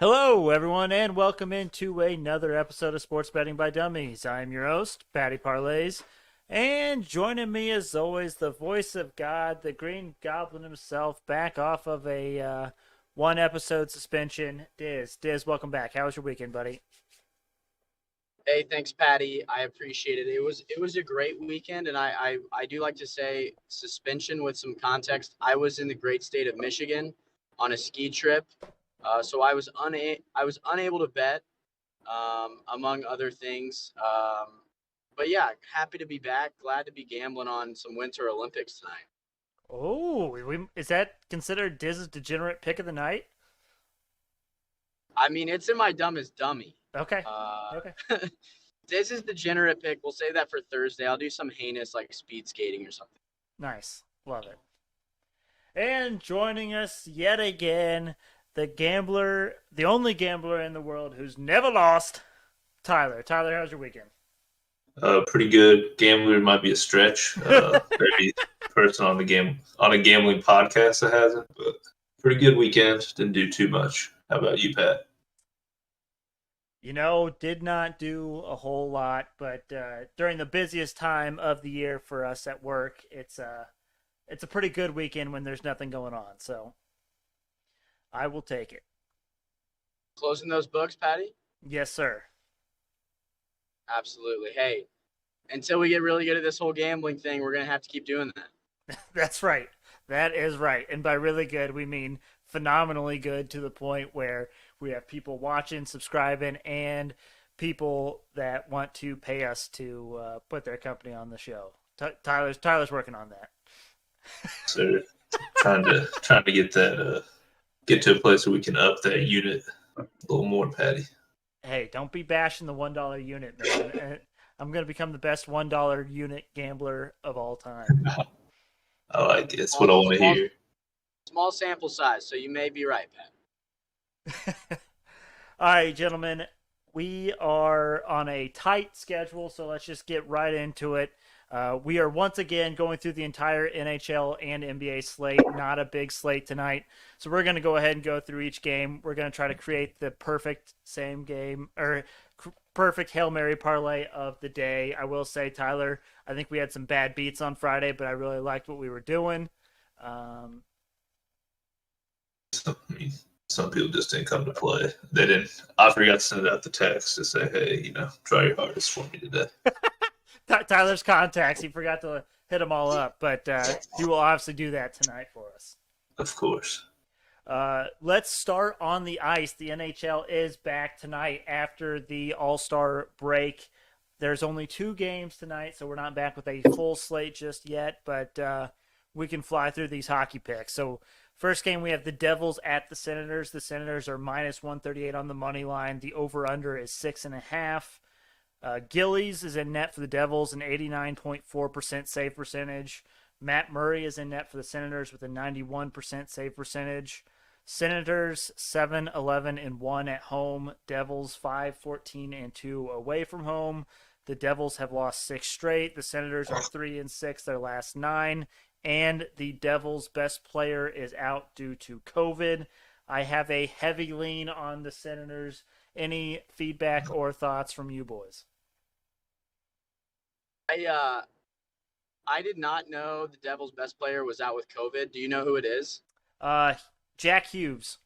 Hello, everyone, and welcome into another episode of Sports Betting by Dummies. I'm your host, Patty Parlays, and joining me, as always, the voice of God, the Green Goblin himself, back off of a one-episode suspension, Dizz. Dizz, welcome back. How was your weekend, buddy? Hey, thanks, Patty. I appreciate it. It was a great weekend, and I do like to say suspension with some context. I was in the great state of Michigan on a ski trip, so I was unable to bet, among other things. But yeah, happy to be back. Glad to be gambling on some Winter Olympics tonight. Is that considered Dizz's degenerate pick of the night? I mean, it's in my dumbest dummy. Okay, Uh, okay. this is the degenerate pick. We'll save that for Thursday. I'll do some heinous like speed skating or something. Nice. Love it. And joining us yet again, the gambler, the only gambler in the world who's never lost, Tyler. Tyler, how's your weekend? Pretty good. Gambler might be a stretch. Maybe person on a gambling podcast that hasn't, but pretty good weekend. Didn't do too much. How about you, Pat? Did not do a whole lot, but during the busiest time of the year for us at work, it's a pretty good weekend when there's nothing going on. So I will take it. Closing those books, Patty? Yes, sir. Absolutely. Hey, until we get really good at this whole gambling thing, we're going to have to keep doing that. That's right. That is right. And by really good, we mean phenomenally good to the point where we have people watching, subscribing, and people that want to pay us to put their company on the show. Tyler's working on that. So trying to get that get to a place where we can up that unit a little more, Patty. Hey, don't be bashing the $1 unit, man. I'm gonna become the best $1 unit gambler of all time. I like it. It's what I want to hear. Small sample size, so you may be right, Pat. All right, gentlemen, we are on a tight schedule, so let's just get right into it. We are once again going through the entire NHL and NBA slate, not a big slate tonight. So we're going to go ahead and go through each game. We're going to try to create the perfect same game or perfect Hail Mary parlay of the day. I will say, Tyler, I think we had some bad beats on Friday, but I really liked what we were doing. Some people just didn't come to play. They didn't. I forgot to send out the text to say, hey, try your hardest for me today. Tyler's contacts. He forgot to hit them all up, but he will obviously do that tonight for us. Of course. Let's start on the ice. The NHL is back tonight after the All-Star break. There's only 2 games tonight, so we're not back with a full slate just yet, but we can fly through these hockey picks. So first game, we have the Devils at the Senators. The Senators are minus 138 on the money line. The over-under is 6.5. Gillies is in net for the Devils, an 89.4% save percentage. Matt Murray is in net for the Senators with a 91% save percentage. Senators 7-11-1 at home. Devils 5-14-2 away from home. The Devils have lost 6 straight. The Senators are 3-6 their last 9. And the Devils' best player is out due to COVID. I have a heavy lean on the Senators. Any feedback or thoughts from you boys? I did not know the Devils' best player was out with COVID. Do you know who it is? Jack Hughes.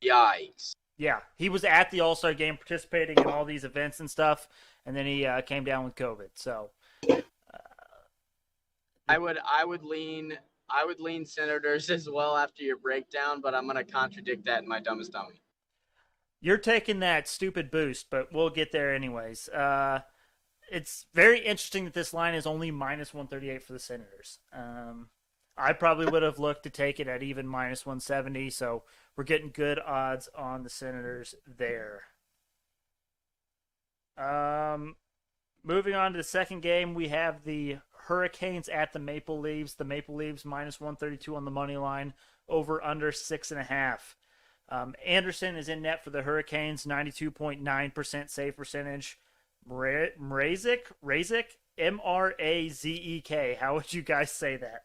Yikes. Yeah, he was at the All-Star game participating in all these events and stuff, and then he came down with COVID. So I would lean Senators as well after your breakdown, but I'm gonna contradict that in my dumbest dummy. you're taking that stupid boost, but we'll get there anyways. It's very interesting that this line is only minus 138 for the Senators. I probably would have looked to take it at even minus 170, so we're getting good odds on the Senators there. Moving on to the second game, we have the Hurricanes at the Maple Leafs. The Maple Leafs minus 132 on the money line, over under 6.5. Anderson is in net for the Hurricanes, 92.9% save percentage. Mrazek, M-R-A-Z-E-K. How would you guys say that?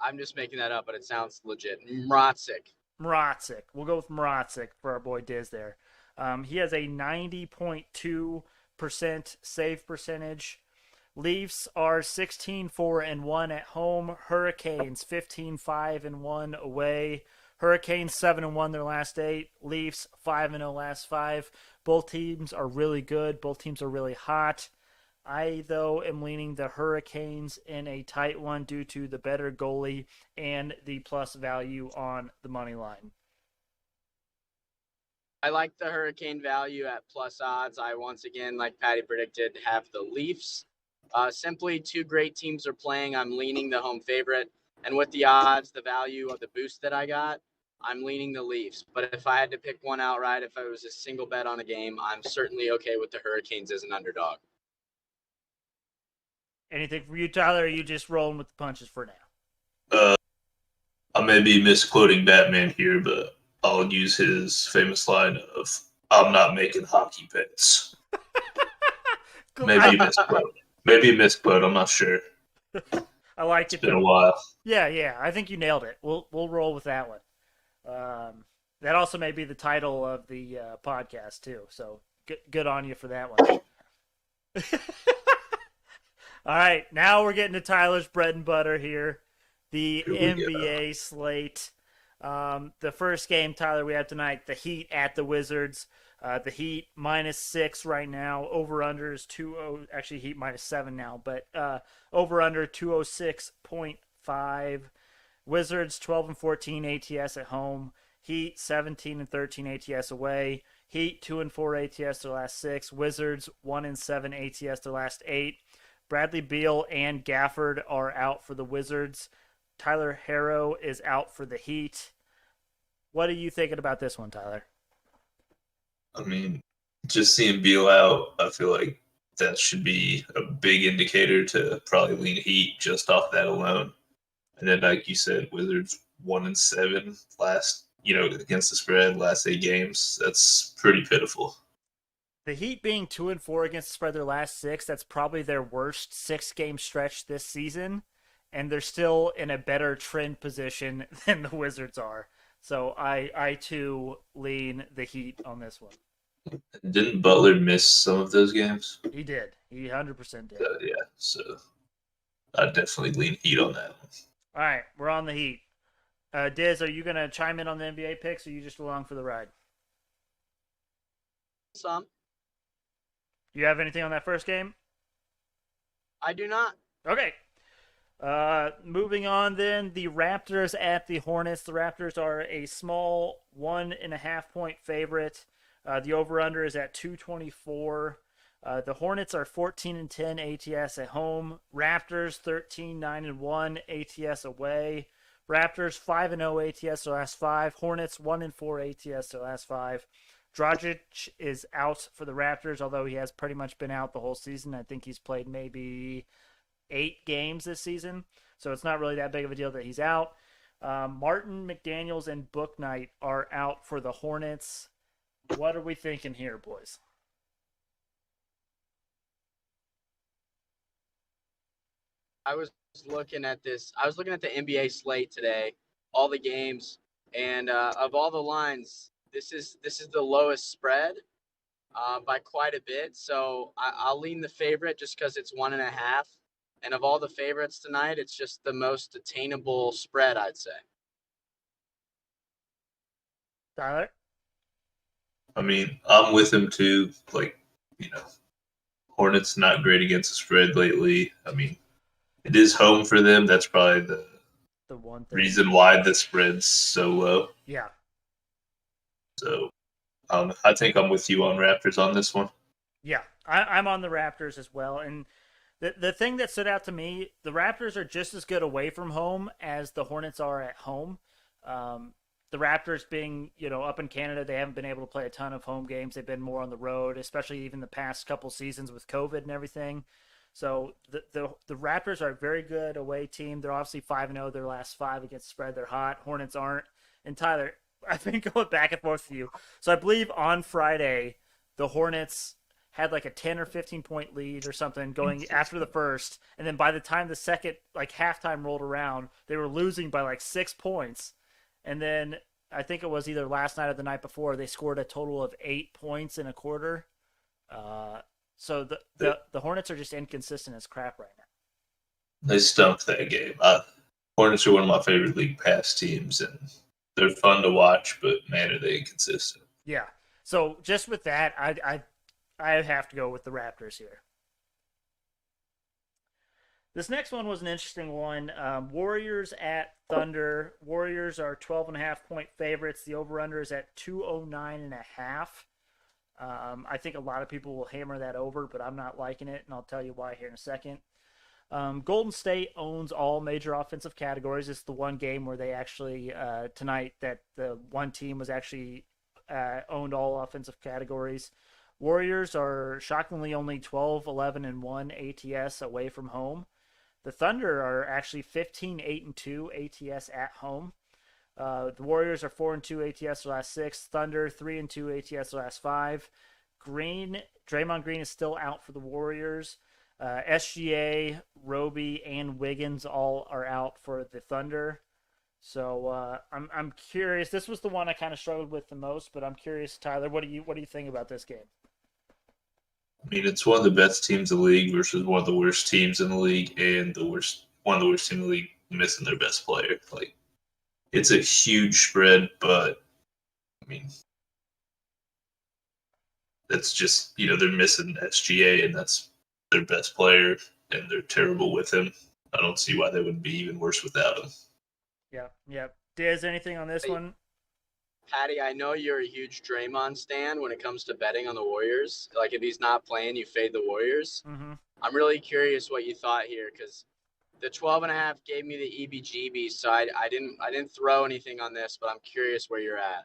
I'm just making that up, but it sounds legit. Mrazek. Mrazek. We'll go with Mrazek for our boy Dizz there. He has a 90.2% save percentage. Leafs are 16-4-1 at home. Hurricanes 15-5-1 away. Hurricanes 7-1 their last 8. Leafs 5-0 last 5. Both teams are really good. Both teams are really hot. I, though, am leaning the Hurricanes in a tight one due to the better goalie and the plus value on the money line. I like the Hurricane value at plus odds. I, once again, like Patty predicted, have the Leafs. Simply, two great teams are playing. I'm leaning the home favorite. And with the odds, the value of the boost that I got, I'm leaning the Leafs. But if I had to pick one outright, if it was a single bet on a game, I'm certainly okay with the Hurricanes as an underdog. Anything for you, Tyler, or are you just rolling with the punches for now? I may be misquoting Batman here, but I'll use his famous line of "I'm not making hockey bets." Maybe a misquote. Maybe a misquote. I'm not sure. I like it. It's been a while. Yeah. I think you nailed it. We'll roll with that one. That also may be the title of the podcast too. So good on you for that one. All right, now we're getting to Tyler's bread and butter here, the NBA slate. The first game, Tyler, we have tonight, the Heat at the Wizards. The Heat -6 right now. Over-under is 2-0. Actually, Heat -7 now, but over-under 206.5. Wizards 12-14 ATS at home. Heat 17-13 ATS away. Heat 2-4 ATS their last 6. Wizards 1-7 ATS their last 8. Bradley Beal and Gafford are out for the Wizards. Tyler Harrow is out for the Heat. What are you thinking about this one, Tyler? I mean, just seeing Beal out, I feel like that should be a big indicator to probably lean Heat just off that alone. And then, like you said, Wizards 1-7 against the spread, last 8 games. That's pretty pitiful. The Heat being 2-4 against the spread their last 6, that's probably their worst 6-game stretch this season, and they're still in a better trend position than the Wizards are. So I too lean the Heat on this one. Didn't Butler miss some of those games? He did. He 100% did. Yeah, so I'd definitely lean Heat on that one. All right, we're on the Heat. Dizz, are you going to chime in on the NBA picks, or are you just along for the ride? Some. Do you have anything on that first game? I do not. Okay. Moving on then, the Raptors at the Hornets. The Raptors are a small 1.5-point favorite. The over-under is at 224. The Hornets are 14-10 ATS at home. Raptors 13-9-1 ATS away. Raptors 5-0 ATS their last 5. Hornets 1-4 ATS their last 5. Dragic is out for the Raptors, although he has pretty much been out the whole season. I think he's played maybe 8 games this season, so it's not really that big of a deal that he's out. Martin, McDaniels, and Bouknight are out for the Hornets. What are we thinking here, boys? I was looking at this. I was looking at the NBA slate today, all the games, and of all the lines, this is the lowest spread by quite a bit. So I'll lean the favorite just because it's 1.5. And of all the favorites tonight, it's just the most attainable spread, I'd say. Tyler? I mean, I'm with him too. Hornets not great against the spread lately. I mean, it is home for them. That's probably The one thing. reason why the spread's so low. Yeah. So I think I'm with you on Raptors on this one. Yeah, I'm on the Raptors as well. And the thing that stood out to me, the Raptors are just as good away from home as the Hornets are at home. The Raptors being, up in Canada, they haven't been able to play a ton of home games. They've been more on the road, especially even the past couple seasons with COVID and everything. So the Raptors are a very good away team. They're obviously 5-0 their last 5 against the spread. They're hot. Hornets aren't. And Tyler, I've been going back and forth with you. So I believe on Friday, the Hornets had like a 10 or 15 point lead or something going after the first. And then by the time the second, halftime rolled around, they were losing by 6 points. And then I think it was either last night or the night before, they scored a total of 8 points in a quarter. So the Hornets are just inconsistent as crap right now. They stunk that game. Hornets are one of my favorite league pass teams, and they're fun to watch, but man, are they inconsistent. Yeah. So just with that, I have to go with the Raptors here. This next one was an interesting one. Warriors at Thunder. Warriors are 12.5-point favorites. The over-under is at 209.5. I think a lot of people will hammer that over, but I'm not liking it, and I'll tell you why here in a second. Golden State owns all major offensive categories. It's the one game where they actually, tonight, that the one team was actually owned all offensive categories. Warriors are shockingly only 12-11-1 ATS away from home. The Thunder are actually 15-8-2 ATS at home. The Warriors are 4-2 ATS their last 6. Thunder 3-2 ATS their last 5. Draymond Green is still out for the Warriors. SGA, Roby, and Wiggins all are out for the Thunder. So I'm curious. This was the one I kind of struggled with the most, but I'm curious, Tyler. What do you think about this game? I mean, it's one of the best teams in the league versus one of the worst teams in the league, and one of the worst teams in the league missing their best player. Like, it's a huge spread, but I mean, that's just they're missing SGA, and that's their best player, and they're terrible with him. I don't see why they would be even worse without him. Yeah. Dizz, anything on this one? Patty, I know you're a huge Draymond stan when it comes to betting on the Warriors. Like, if he's not playing, you fade the Warriors. Mm-hmm. I'm really curious what you thought here, because the 12.5 gave me the EBGB, so I didn't throw anything on this, but I'm curious where you're at.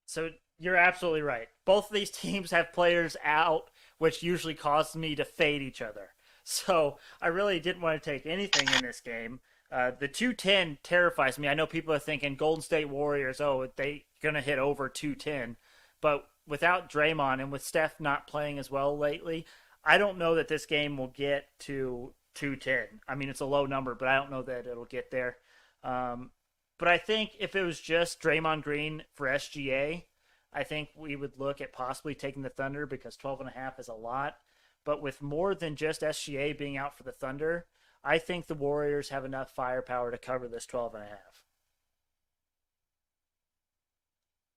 So you're absolutely right. Both of these teams have players out, which usually causes me to fade each other. So I really didn't want to take anything in this game. The 210 terrifies me. I know people are thinking Golden State Warriors, they going to hit over 210. But without Draymond and with Steph not playing as well lately, I don't know that this game will get to 210. I mean, it's a low number, but I don't know that it'll get there. But I think if it was just Draymond Green for SGA, I think we would look at possibly taking the Thunder because 12.5 is a lot. But with more than just SGA being out for the Thunder, I think the Warriors have enough firepower to cover this 12.5.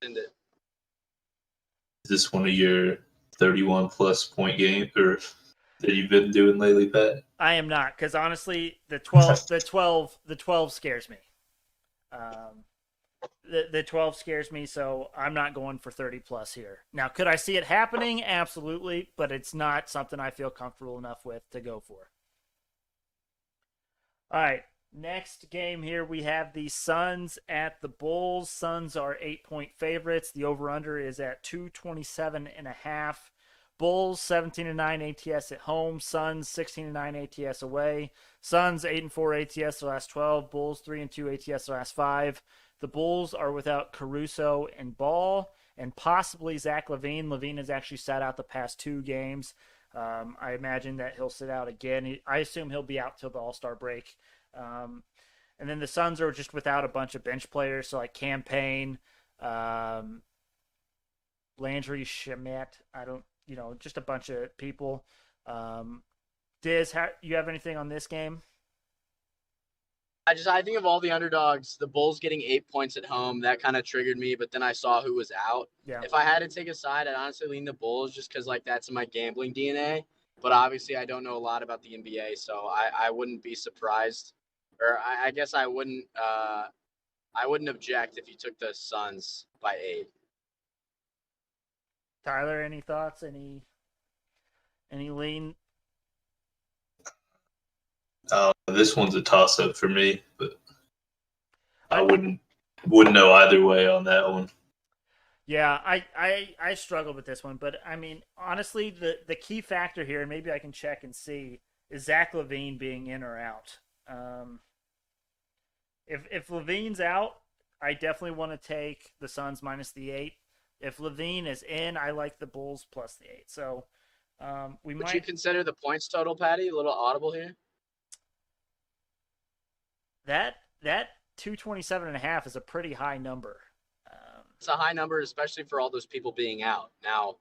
Is this one of your 31-plus point game or that you've been doing lately, Pat? I am not, because honestly, the 12 scares me. The 12 scares me, so I'm not going for 30-plus here. Now, could I see it happening? Absolutely, but it's not something I feel comfortable enough with to go for. All right, next game here, we have the Suns at the Bulls. Suns are 8-point favorites. The over-under is at 227.5. Bulls 17-9 ATS at home. Suns 16-9 ATS away. Suns 8-4 ATS the last 12. Bulls 3-2 ATS the last 5. The Bulls are without Caruso and Ball, and possibly Zach LaVine. LaVine has actually sat out the past 2 games. I imagine that he'll sit out again. I assume he'll be out till the All-Star break. And then the Suns are just without a bunch of bench players, so like Campaign, Landry Shamet. Just a bunch of people. Dizz, you have anything on this game? I think of all the underdogs, the Bulls getting 8 points at home, that kind of triggered me, but then I saw who was out. Yeah. If I had to take a side, I'd honestly lean the Bulls just because, that's in my gambling DNA. But obviously, I don't know a lot about the NBA, so I wouldn't be surprised. Or I guess I wouldn't object if you took the Suns by 8. Tyler, any thoughts? Any lean? This one's a toss-up for me, but I wouldn't know either way on that one. Yeah, I struggled with this one, but I mean, honestly, the key factor here, and maybe I can check and see, is Zach LaVine being in or out. If LaVine's out, I definitely want to take the Suns minus the 8. If LaVine is in, I like the Bulls plus the 8. So Would you consider the points total, Patty? A little audible here. That 227.5 is a pretty high number. It's a high number, especially for all those people being out. Now,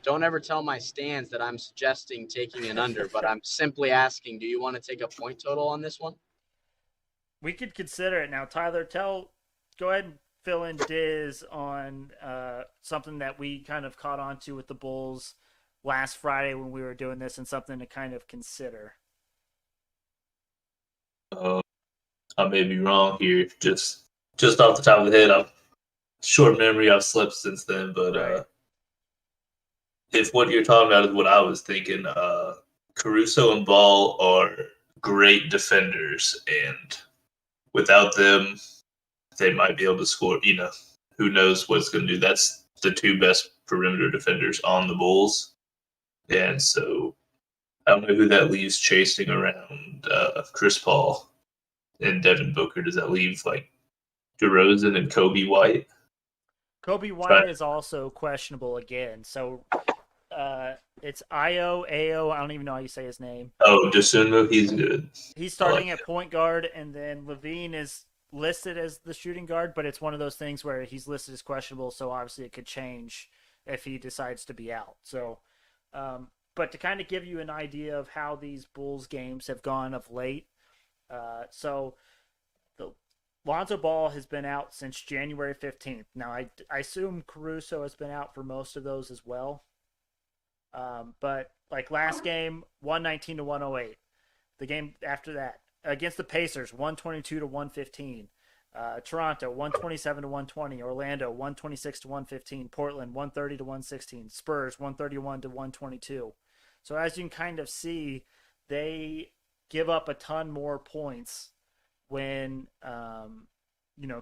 don't ever tell my stands that I'm suggesting taking an under, but I'm simply asking, do you want to take a point total on this one? We could consider it now. Tyler, go ahead and fill in Dizz on something that we kind of caught on to with the Bulls last Friday when we were doing this, and something to kind of consider. I may be wrong here. Just off the top of the head, I've short memory. I've slept since then, but Right. If what you're talking about is what I was thinking, Caruso and Ball are great defenders, and without them, they might be able to score. Who knows what it's going to do? That's the two best perimeter defenders on the Bulls, and so I don't know who that leaves chasing around Chris Paul and Devin Booker. Does that leave like DeRozan and Kobe White? Kobe White is also questionable again. So it's Io, Ao. I don't even know how you say his name. Oh, Dosunmu, he's good. He's starting at point guard, and then Levine is listed as the shooting guard, but it's one of those things where he's listed as questionable, so obviously it could change if he decides to be out. So, but to kind of give you an idea of how these Bulls games have gone of late, so the Lonzo Ball has been out since January 15th. Now, I assume Caruso has been out for most of those as well. But like last game, 119 to 108. The game after that, against the Pacers, 122 to 115. Toronto, 127 to 120. Orlando, 126 to 115. Portland, 130 to 116. Spurs, 131 to 122. So as you can kind of see, they give up a ton more points when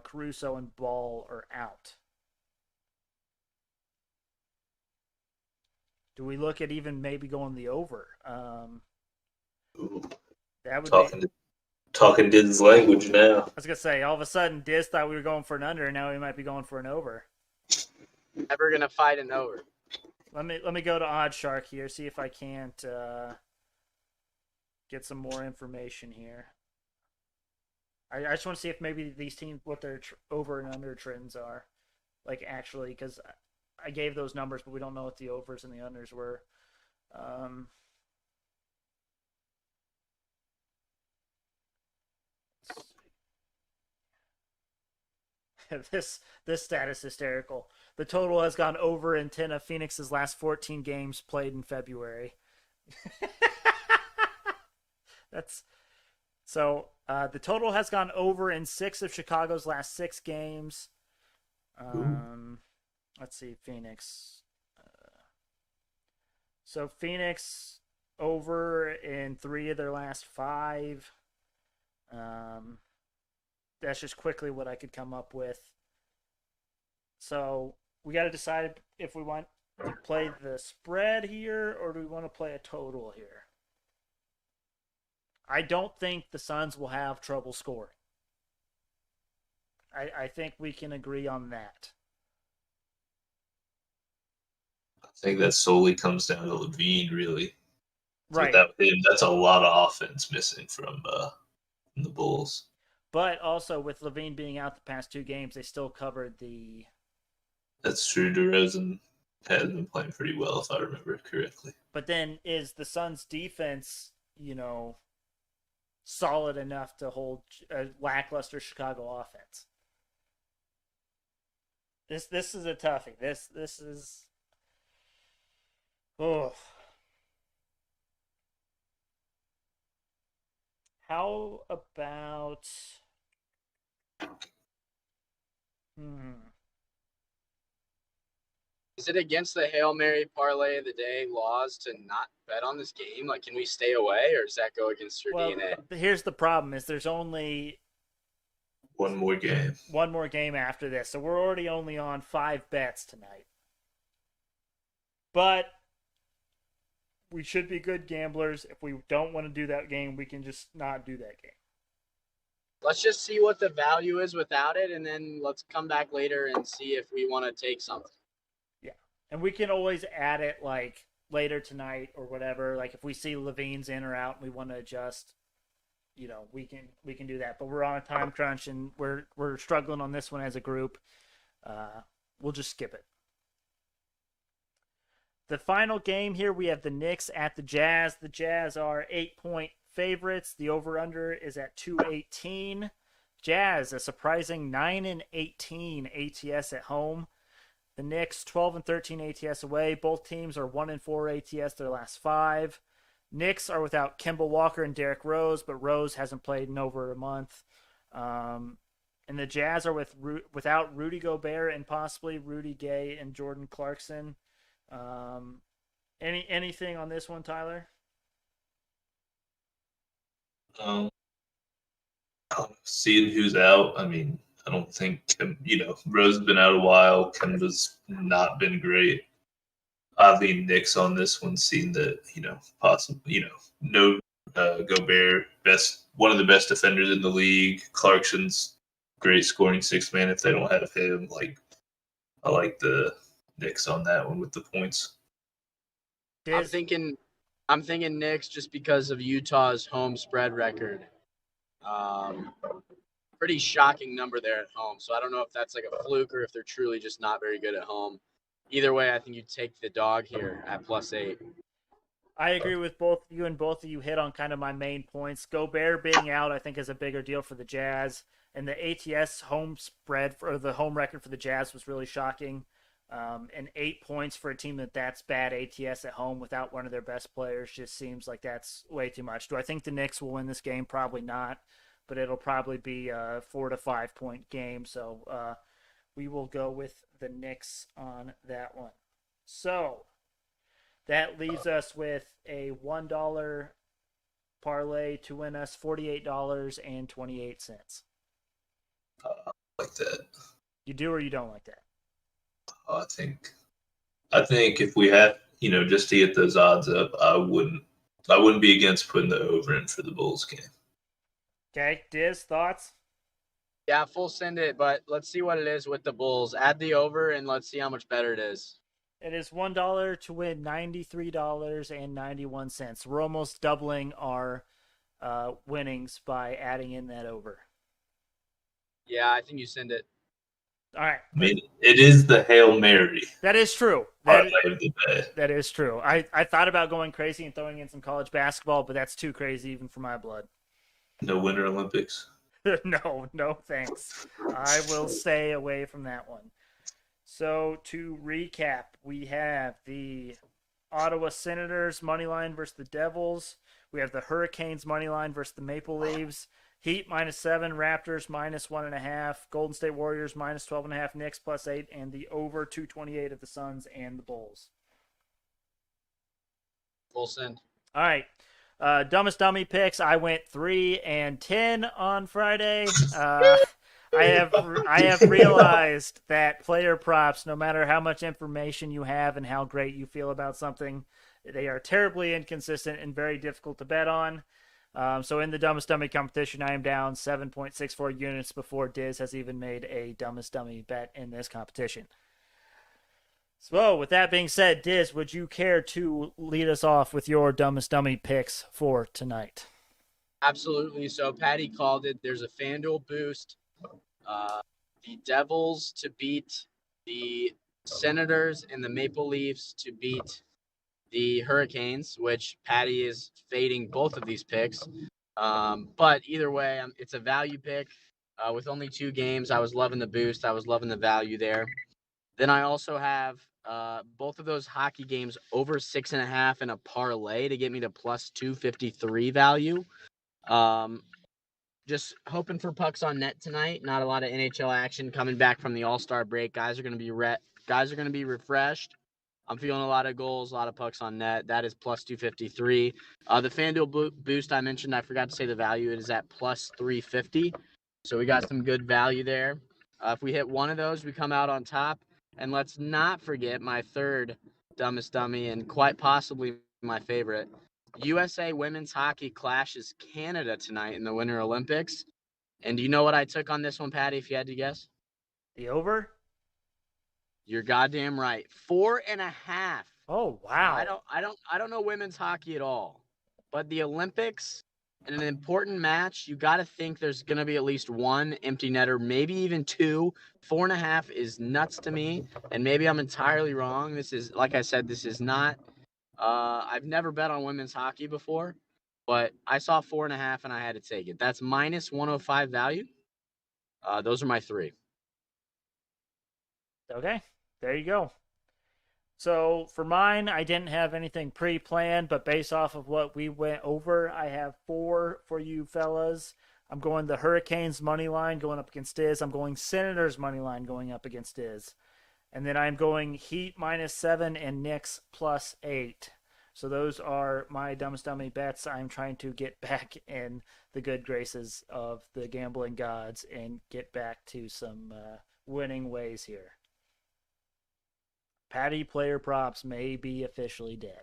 Caruso and Ball are out. Do we look at even maybe going the over? That would talking Diz's language now. I was gonna say, all of a sudden, Dizz thought we were going for an under, and now we might be going for an over. Never gonna fight an over. Let me go to OddsShark here, see if I can't get some more information here. I just want to see if maybe these teams, what their over and under trends are, like actually, because I gave those numbers, but we don't know what the overs and the unders were. This stat is hysterical. The total has gone over in 10 of Phoenix's last 14 games played in February. That's so. The total has gone over in 6 of Chicago's last 6 games. Let's see, Phoenix. So Phoenix over in 3 of their last 5. That's just quickly what I could come up with. So we got to decide if we want to play the spread here or do we want to play a total here. I don't think the Suns will have trouble scoring. I think we can agree on that. I think that solely comes down to Levine, really. Right. Without him, that's a lot of offense missing from the Bulls. But also with Levine being out the past 2 games, they still covered the... That's true. DeRozan has been playing pretty well, if I remember correctly. But then is the Suns' defense, solid enough to hold a lackluster Chicago offense? This is a toughie. This is... Oh. How about... Is it against the Hail Mary parlay of the day laws to not bet on this game? Like, can we stay away, or does that go against your DNA? Here's the problem: is there's only one more game after this, so we're already only on 5 bets tonight. But we should be good gamblers. If we don't want to do that game, we can just not do that game. Let's just see what the value is without it, and then let's come back later and see if we want to take something. Yeah, and we can always add it like later tonight or whatever. Like if we see Levine's in or out and we want to adjust, we can do that. But we're on a time crunch and we're struggling on this one as a group. we'll just skip it. The final game here, we have the Knicks at the Jazz. The Jazz are 8-point favorites. The over-under is at 218. Jazz, a surprising 9-18 ATS at home. The Knicks, 12-13 ATS away. Both teams are 1-4 ATS their last 5. Knicks are without Kemba Walker and Derrick Rose, but Rose hasn't played in over a month. And the Jazz are without Rudy Gobert and possibly Rudy Gay and Jordan Clarkson. Anything on this one, Tyler? Seeing who's out, I mean, I don't think Rose has been out a while. Kemba's not been great. I lean Knicks on this one, seeing that possibly no Gobert, one of the best defenders in the league. Clarkson's great scoring sixth man. If they don't have him, I like the Knicks on that one with the points. I'm thinking Knicks just because of Utah's home spread record. Pretty shocking number there at home. So I don't know if that's like a fluke or if they're truly just not very good at home. Either way, I think you take the dog here at +8. I agree with both you, and both of you hit on kind of my main points. Gobert being out, I think, is a bigger deal for the Jazz. And the ATS home spread for the home record for the Jazz was really shocking. And 8 points for a team that's bad ATS at home without one of their best players just seems like that's way too much. Do I think the Knicks will win this game? Probably not, but it'll probably be a 4 to 5 point game. So we will go with the Knicks on that one. So that leaves us with a $1 parlay to win us $48.28. Like that. You do or you don't like that? I think if we had, just to get those odds up, I wouldn't be against putting the over in for the Bulls game. Okay, Dizz, thoughts? Yeah, full send it, but let's see what it is with the Bulls. Add the over and let's see how much better it is. It is $1 to win $93.91. We're almost doubling our winnings by adding in that over. Yeah, I think you send it. All right. I mean, it is the Hail Mary. That is true. Parlay of the day. That is true. I thought about going crazy and throwing in some college basketball, but that's too crazy even for my blood. No Winter Olympics. No, thanks. I will stay away from that one. So to recap, we have the Ottawa Senators money line versus the Devils. We have the Hurricanes money line versus the Maple Leafs. Heat -7, Raptors -1.5, Golden State Warriors -12.5, Knicks +8, and the over 228 of the Suns and the Bulls. Full send. All right. Dumbest Dummy Picks. I went 3-10 on Friday. I have realized that player props, no matter how much information you have and how great you feel about something, they are terribly inconsistent and very difficult to bet on. So in the Dumbest Dummy competition, I am down 7.64 units before Dizz has even made a Dumbest Dummy bet in this competition. So with that being said, Dizz, would you care to lead us off with your Dumbest Dummy picks for tonight? Absolutely. So Patty called it. There's a FanDuel boost. The Devils to beat the Senators and the Maple Leafs to beat the Hurricanes, which Patty is fading both of these picks. But either way, it's a value pick. With only 2 games, I was loving the boost. I was loving the value there. Then I also have both of those hockey games over 6.5 in a parlay to get me to +253 value. Just hoping for pucks on net tonight. Not a lot of NHL action coming back from the All-Star break. Guys are going to be refreshed. I'm feeling a lot of goals, a lot of pucks on net. That is +253. The FanDuel boost I mentioned, I forgot to say the value. It is at +350. So we got some good value there. If we hit one of those, we come out on top. And let's not forget my third Dumbest Dummy and quite possibly my favorite. USA women's hockey clashes Canada tonight in the Winter Olympics. And do you know what I took on this one, Patty, if you had to guess? The over? You're goddamn right. 4.5. Oh, wow. I don't know women's hockey at all. But the Olympics, in an important match, you got to think there's going to be at least one empty netter, maybe even two. 4.5 is nuts to me, and maybe I'm entirely wrong. This is, like I said, this is not. I've never bet on women's hockey before, but I saw 4.5 and I had to take it. That's minus 105 value. Those are my three. Okay, there you go. So for mine, I didn't have anything pre-planned, but based off of what we went over, I have 4 for you fellas. I'm going the Hurricanes money line going up against Dizz. I'm going Senators money line going up against Dizz. And then I'm going Heat -7 and Knicks +8. So those are my dumbest dummy bets. I'm trying to get back in the good graces of the gambling gods and get back to some winning ways here. Patty player props may be officially dead.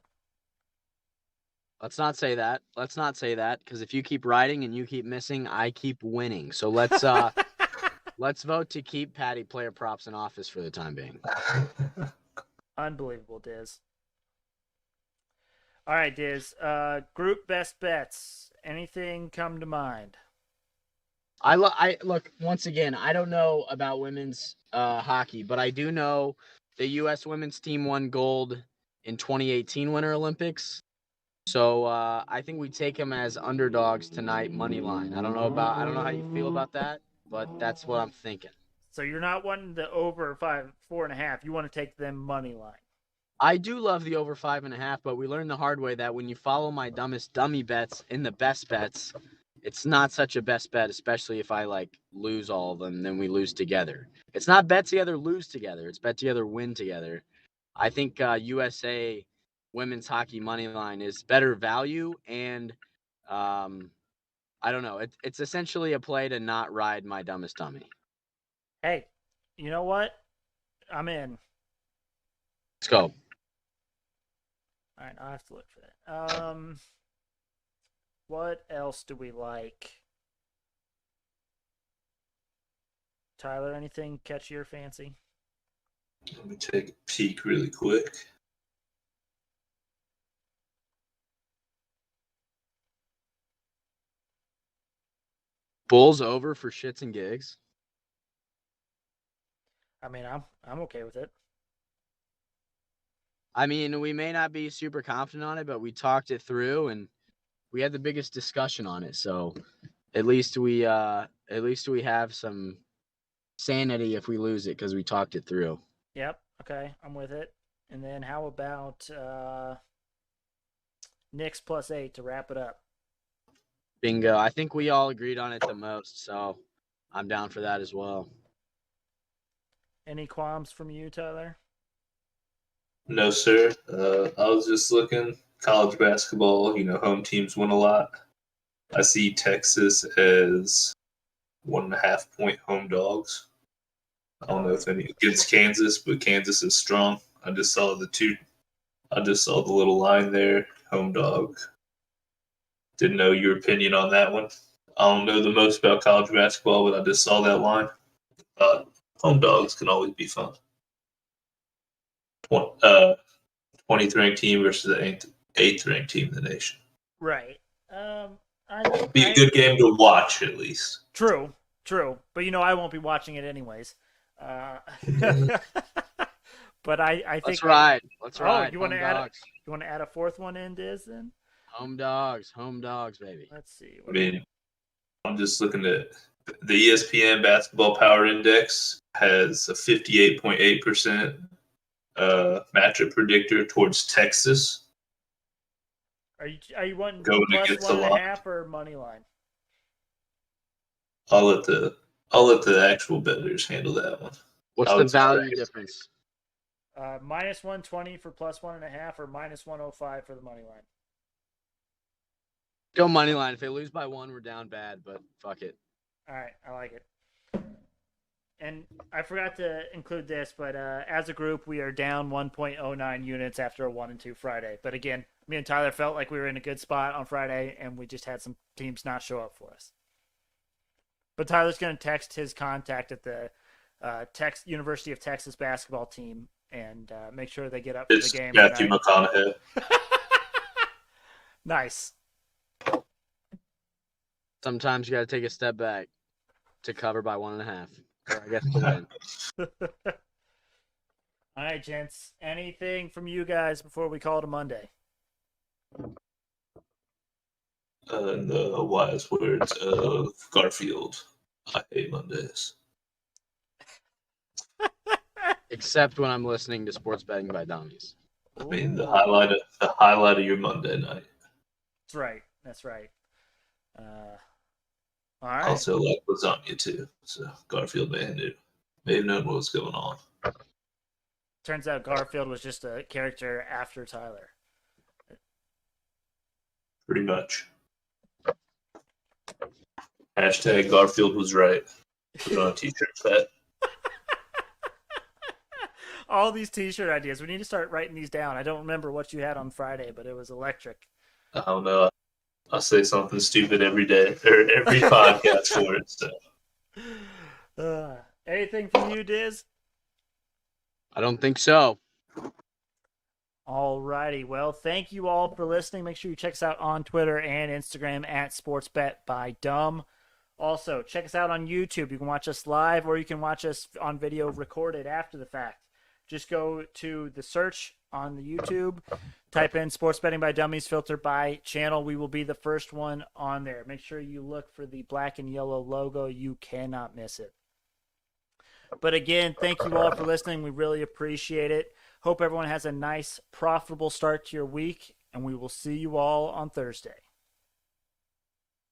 Let's not say that. Let's not say that, because if you keep riding and you keep missing, I keep winning. So let's let's vote to keep Patty player props in office for the time being. Unbelievable, Diz. All right, Diz. Group best bets. Anything come to mind? I look, once again, I don't know about women's hockey, but I do know the U.S. women's team won gold in 2018 Winter Olympics. So I think we take them as underdogs tonight, money line. I don't know how you feel about that, but that's what I'm thinking. So you're not wanting the over 4.5. You want to take them money line. I do love the over 5.5, but we learned the hard way that when you follow my dumbest dummy bets in the best bets, it's not such a best bet, especially if I lose all of them, then we lose together. It's not bet together, lose together. It's bet together, win together. I think USA women's hockey money line is better value, and I don't know. It's essentially a play to not ride my dumbest dummy. Hey, you know what? I'm in. Let's go. All right, I'll have to look for that. What else do we like? Tyler, anything catch your fancy? Let me take a peek really quick. Bulls over for shits and gigs. I mean, I'm okay with it. I mean, we may not be super confident on it, but we talked it through and we had the biggest discussion on it. So at least we have some sanity if we lose it because we talked it through. Yep. Okay, I'm with it. And then how about Knicks +8 to wrap it up? Bingo. I think we all agreed on it the most, so I'm down for that as well. Any qualms from you, Tyler? No, sir. I was just looking. College basketball, home teams win a lot. I see Texas as 1.5 point home dogs. I don't know if any against Kansas, but Kansas is strong. I just saw the little line there, home dog. Didn't know your opinion on that one. I don't know the most about college basketball, but I just saw that line. Home dogs can always be fun. 20th ranked team versus the 8th ranked team in the nation. Right. Be a good game to watch, at least. True. But I won't be watching it anyways. But I think Let's ride. You want to add a fourth one in, Diz, then? Home dogs, baby. Let's see. I'm just looking at the ESPN Basketball Power Index has a 58.8% matchup predictor towards Texas. Are you wanting Going plus against the 1.5 or money line? I'll let the actual bettors handle that one. What's the value difference? -120 for plus 1.5 or -105 for the money line. Go money line. If they lose by 1, we're down bad, but fuck it. All right, I like it. And I forgot to include this, but as a group, we are down 1.09 units after a 1-2 Friday. But again, me and Tyler felt like we were in a good spot on Friday, and we just had some teams not show up for us. But Tyler's going to text his contact at the University of Texas basketball team and make sure they get up for the game. Matthew McConaughey. Nice. Sometimes you got to take a step back to cover by 1.5, or I guess to win. All right, gents. Anything from you guys before we call it a Monday? In the wise words of Garfield, I hate Mondays. Except when I'm listening to Sports Betting by Dummies. I mean, the Ooh. highlight of your Monday night. That's right. That's right. All right. Also like lasagna too. So Garfield may have known what was going on. Turns out Garfield was just a character after Tyler. Pretty much. Hashtag Garfield was right. Put it on a t-shirt set. All these T-shirt ideas. We need to start writing these down. I don't remember what you had on Friday, but it was electric. I don't know. I'll say something stupid every day or every podcast for it. So. Anything from you, Dizz? I don't think so. All righty. Well, thank you all for listening. Make sure you check us out on Twitter and Instagram at SportsBetByDumb. Also, check us out on YouTube. You can watch us live or you can watch us on video recorded after the fact. Just go to the search on the YouTube, type in Sports Betting by Dummies, filter by channel. We will be the first one on there. Make sure you look for the black and yellow logo. You cannot miss it. But again, thank you all for listening. We really appreciate it. Hope everyone has a nice, profitable start to your week, and we will see you all on Thursday.